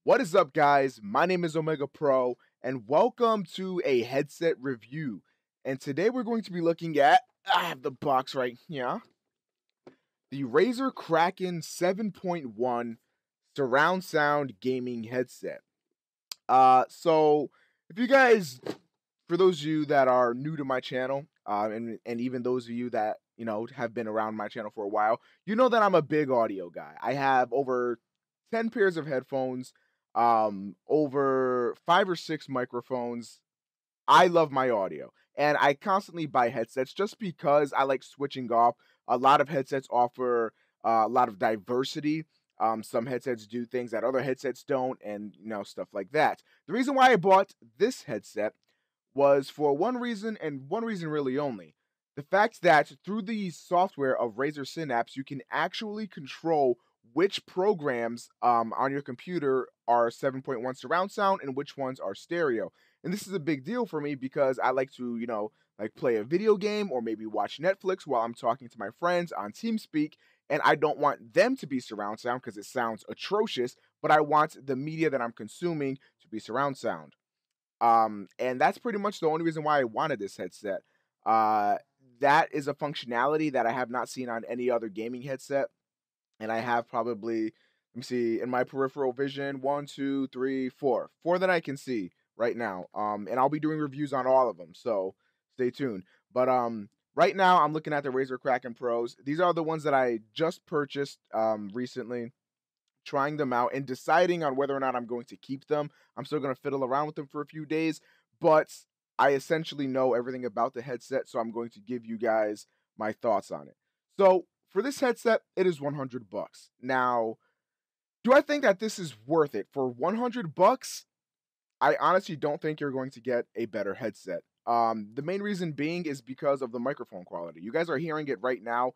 What is up, guys? My name is Omega Pro, and welcome to a headset review. And today we're going to be looking at, I have the box right here, the Razer Kraken 7.1 surround sound gaming headset. So if you guys, for those of you that are new to my channel, and even those of you that have been around my channel for a while, you know that I'm a big audio guy. I have over 10 pairs of headphones, over 5 or 6 microphones. I love my audio, and I constantly buy headsets just because I like switching off. A lot of headsets offer a lot of diversity. Some headsets do things that other headsets don't, and stuff like that. The reason why I bought this headset was for one reason, and one reason really only. The fact that through the software of Razer Synapse, you can actually control which programs on your computer are 7.1 surround sound and which ones are stereo. And this is a big deal for me because I like to, like play a video game or maybe watch Netflix while I'm talking to my friends on TeamSpeak. And I don't want them to be surround sound because it sounds atrocious, but I want the media that I'm consuming to be surround sound. And that's pretty much the only reason why I wanted this headset. Uh, that is a functionality that I have not seen on any other gaming headset. And I have probably, let me see, in my peripheral vision, one, two, three, four that I can see right now. And I'll be doing reviews on all of them, so stay tuned. But right now I'm looking at the Razer Kraken Pros. These are the ones that I just purchased recently, trying them out and deciding on whether or not I'm going to keep them. I'm still going to fiddle around with them for a few days, but I essentially know everything about the headset, so I'm going to give you guys my thoughts on it. So, for this headset, it is 100 bucks. Now, do I think that this is worth it? For 100 bucks, I honestly don't think you're going to get a better headset. The main reason being is because of the microphone quality. You guys are hearing it right now.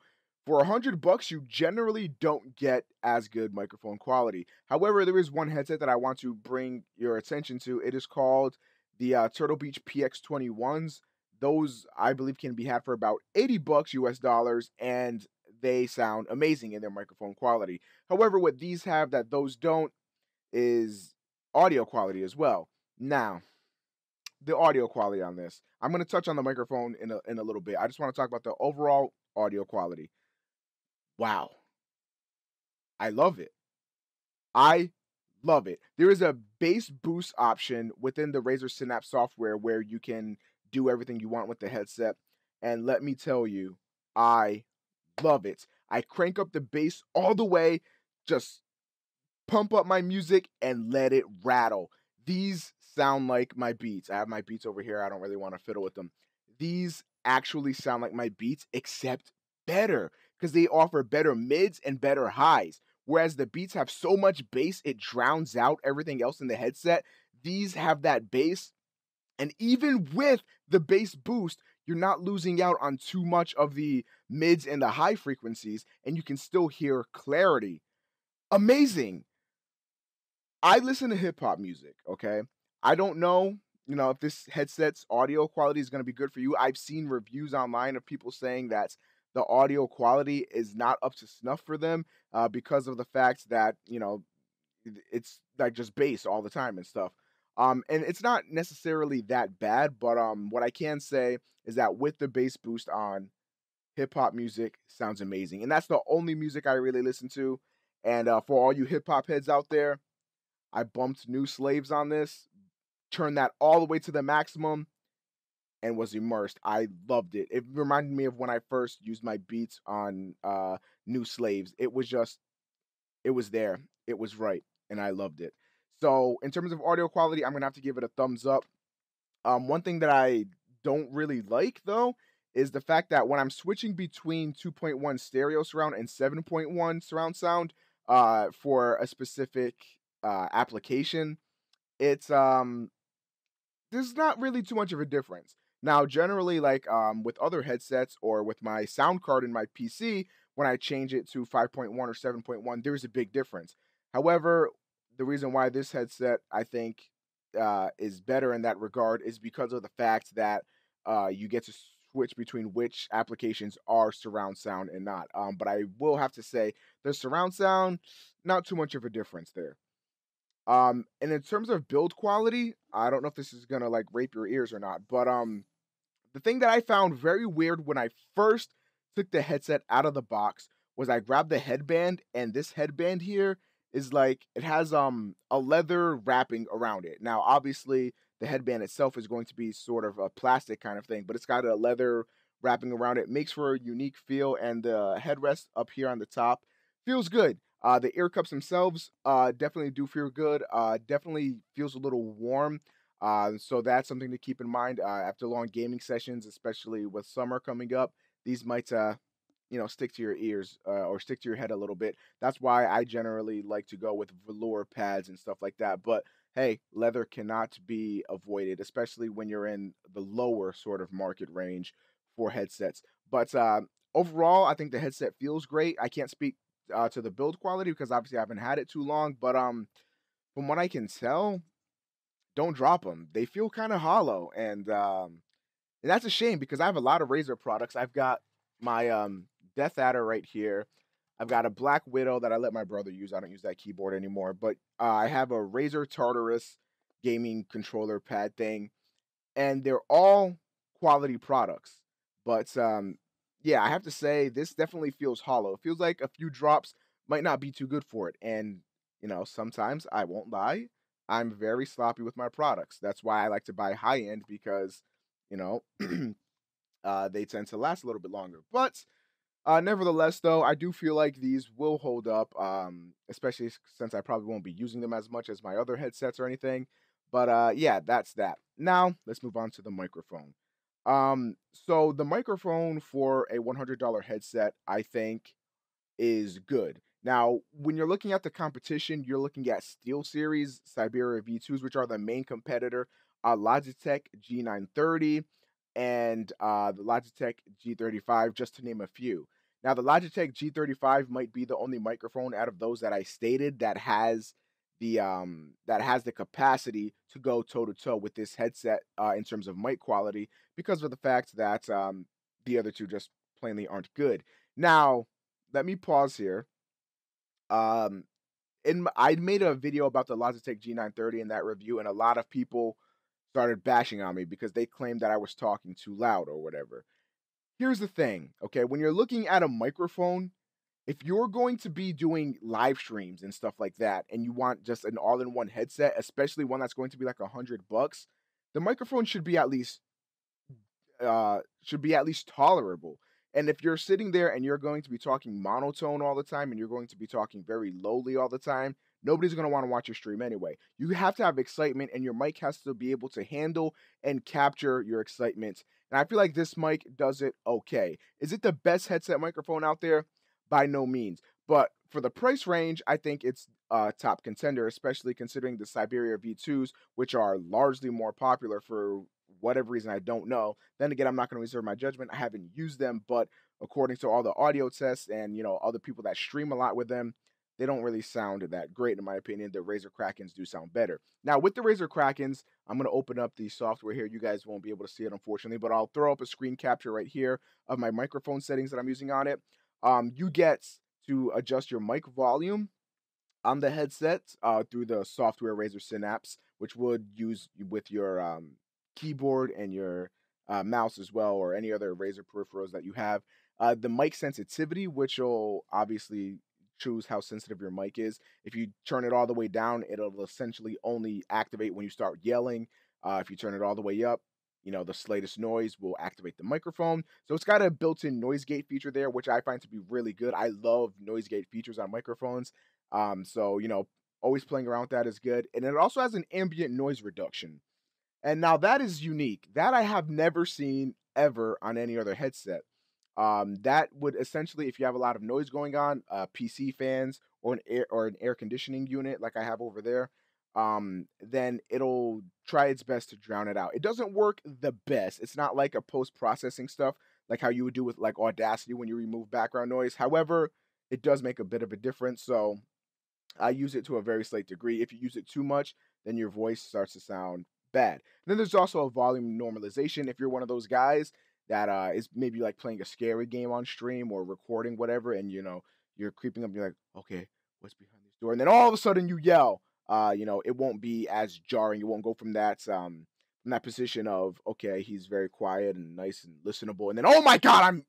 For 100 bucks, you generally don't get as good microphone quality. However, there is one headset that I want to bring your attention to. It is called the Turtle Beach PX21s. Those, I believe, can be had for about 80 bucks US dollars, and they sound amazing in their microphone quality. However, what these have that those don't is audio quality as well. Now, the audio quality on this. I'm going to touch on the microphone in a little bit. I just want to talk about the overall audio quality. Wow. I love it. I love it. There is a bass boost option within the Razer Synapse software where you can do everything you want with the headset. And let me tell you, I love it. I crank up the bass all the way, just pump up my music and let it rattle. These sound like my beats. I have my beats over here. I don't really want to fiddle with them. These actually sound like my beats, except better because they offer better mids and better highs. Whereas the beats have so much bass, it drowns out everything else in the headset. These have that bass, and even with the bass boost, you're not losing out on too much of the mids and the high frequencies, and you can still hear clarity. Amazing. I listen to hip hop music, okay? I don't know, if this headset's audio quality is going to be good for you. I've seen reviews online of people saying that the audio quality is not up to snuff for them because of the fact that, it's like just bass all the time and stuff. And it's not necessarily that bad, but what I can say is that with the bass boost on, hip hop music sounds amazing. And that's the only music I really listen to. And for all you hip hop heads out there, I bumped New Slaves on this, turned that all the way to the maximum, and was immersed. I loved it. It reminded me of when I first used my beats on New Slaves. It was there. It was right, and I loved it. So, in terms of audio quality, I'm gonna have to give it a thumbs up. One thing that I don't really like though is the fact that when I'm switching between 2.1 stereo surround and 7.1 surround sound for a specific application, it's there's not really too much of a difference. Now, generally, like with other headsets or with my sound card in my PC, when I change it to 5.1 or 7.1, there's a big difference. However, the reason why this headset I think is better in that regard is because of the fact that you get to switch between which applications are surround sound and not. But I will have to say the surround sound, not too much of a difference there. And in terms of build quality, I don't know if this is gonna like rape your ears or not, but the thing that I found very weird when I first took the headset out of the box was I grabbed the headband, and this headband here is like it has a leather wrapping around it. Now, obviously, the headband itself is going to be sort of a plastic kind of thing, but it's got a leather wrapping around it. Makes for a unique feel, and the headrest up here on the top feels good. The ear cups themselves definitely do feel good. Definitely feels a little warm, so that's something to keep in mind after long gaming sessions, especially with summer coming up. These might, stick to your ears or stick to your head a little bit. That's why I generally like to go with velour pads and stuff like that. But hey, leather cannot be avoided, especially when you're in the lower sort of market range for headsets. But overall, I think the headset feels great. I can't speak to the build quality because obviously I haven't had it too long, but from what I can tell, don't drop them. They feel kind of hollow, and that's a shame because I have a lot of Razer products. I've got my Death Adder right here. I've got a Black Widow that I let my brother use. I don't use that keyboard anymore, but I have a Razer Tartarus gaming controller pad thing, and they're all quality products. But yeah, I have to say this definitely feels hollow. It feels like a few drops might not be too good for it. And sometimes I won't lie, I'm very sloppy with my products. That's why I like to buy high end because you know they tend to last a little bit longer. But nevertheless, though, I do feel like these will hold up, especially since I probably won't be using them as much as my other headsets or anything. But yeah, that's that. Now let's move on to the microphone. So the microphone for a $100 headset, I think, is good. Now, when you're looking at the competition, you're looking at SteelSeries Siberia V2s, which are the main competitor, Logitech G930, and the Logitech G35, just to name a few. Now, the Logitech G35 might be the only microphone out of those that I stated that has the capacity to go toe to toe with this headset in terms of mic quality because of the fact that the other two just plainly aren't good. Now, let me pause here. Um, I made a video about the Logitech G930 in that review, and a lot of people started bashing on me because they claimed that I was talking too loud or whatever. Here's the thing, okay? When you're looking at a microphone, if you're going to be doing live streams and stuff like that, and you want just an all-in-one headset, especially one that's going to be like $100, the microphone should be at least tolerable. And if you're sitting there and you're going to be talking monotone all the time and you're going to be talking very lowly all the time, nobody's going to want to watch your stream anyway. You have to have excitement, and your mic has to be able to handle and capture your excitement. And I feel like this mic does it okay. Is it the best headset microphone out there? By no means. But for the price range, I think it's a top contender, especially considering the Siberia V2s, which are largely more popular for whatever reason I don't know. Then again, I'm not going to reserve my judgment. I haven't used them, but according to all the audio tests and other people that stream a lot with them, they don't really sound that great in my opinion. The Razer Krakens do sound better. Now with the Razer Krakens, I'm going to open up the software here. You guys won't be able to see it unfortunately, but I'll throw up a screen capture right here of my microphone settings that I'm using on it. You get to adjust your mic volume on the headset through the software Razer Synapse, which would use with your keyboard and your mouse as well, or any other Razer peripherals that you have. The mic sensitivity, which will obviously choose how sensitive your mic is. If you turn it all the way down, it'll essentially only activate when you start yelling. If you turn it all the way up, the slightest noise will activate the microphone. So it's got a built-in noise gate feature there, which I find to be really good. I love noise gate features on microphones. So always playing around with that is good. And it also has an ambient noise reduction. And now that is unique. That I have never seen ever on any other headset. That would essentially, if you have a lot of noise going on, PC fans or an air conditioning unit like I have over there, then it'll try its best to drown it out. It doesn't work the best. It's not like a post-processing stuff like how you would do with like Audacity when you remove background noise. However, it does make a bit of a difference. So I use it to a very slight degree. If you use it too much, then your voice starts to sound bad. And then there's also a volume normalization. If you're one of those guys that is maybe like playing a scary game on stream or recording whatever, and you're creeping up, you're like, okay, what's behind this door? And then all of a sudden you yell. it won't be as jarring. It won't go from that position of, okay, he's very quiet and nice and listenable, and then, oh my god,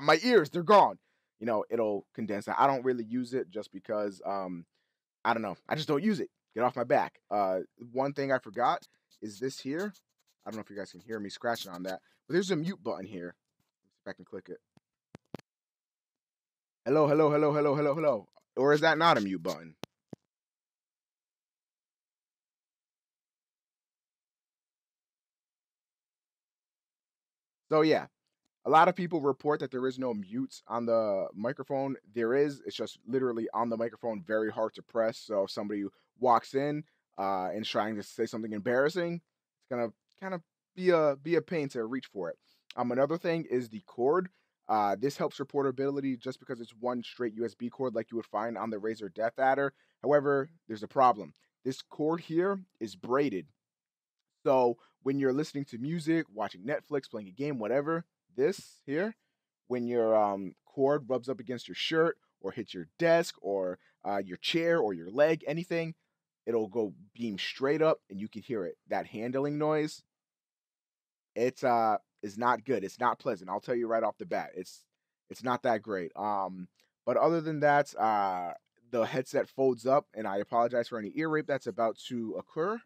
my ears, they're gone. It'll condense that. I don't really use it just because I don't know. I just don't use it. Get off my back. One thing I forgot is this here. I don't know if you guys can hear me scratching on that, but there's a mute button here. Let's see if I can click it. Hello, hello, hello, hello, hello, hello. Or is that not a mute button? So yeah, a lot of people report that there is no mute on the microphone. There is. It's just literally on the microphone, very hard to press. So if somebody walks in and trying to say something embarrassing, it's gonna kind of be a pain to reach for it. Another thing is the cord. This helps for portability just because it's one straight USB cord like you would find on the Razer Death Adder. However, there's a problem. This cord here is braided. So when you're listening to music, watching Netflix, playing a game, whatever, this here, when your cord rubs up against your shirt or hits your desk or your chair or your leg, anything, it'll go beam straight up and you can hear it. That handling noise, it's is not good. It's not pleasant. I'll tell you right off the bat. It's not that great. But other than that, the headset folds up, and I apologize for any ear rape that's about to occur.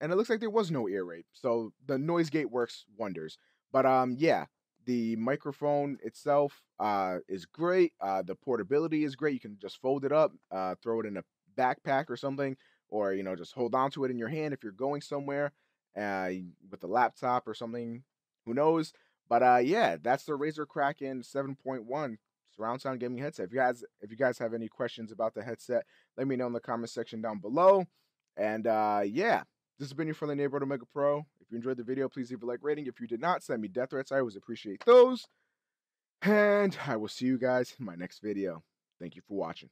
And it looks like there was no ear rape. So the noise gate works wonders. But yeah, the microphone itself is great. The portability is great. You can just fold it up, throw it in a backpack or something, or just hold on to it in your hand if you're going somewhere with a laptop or something. Who knows? But yeah, that's the Razer Kraken 7.1 surround sound gaming headset. If you guys have any questions about the headset, let me know in the comment section down below. And yeah. This has been your friendly neighborhood Omega Pro. If you enjoyed the video, please leave a like rating. If you did not, send me death threats. I always appreciate those. And I will see you guys in my next video. Thank you for watching.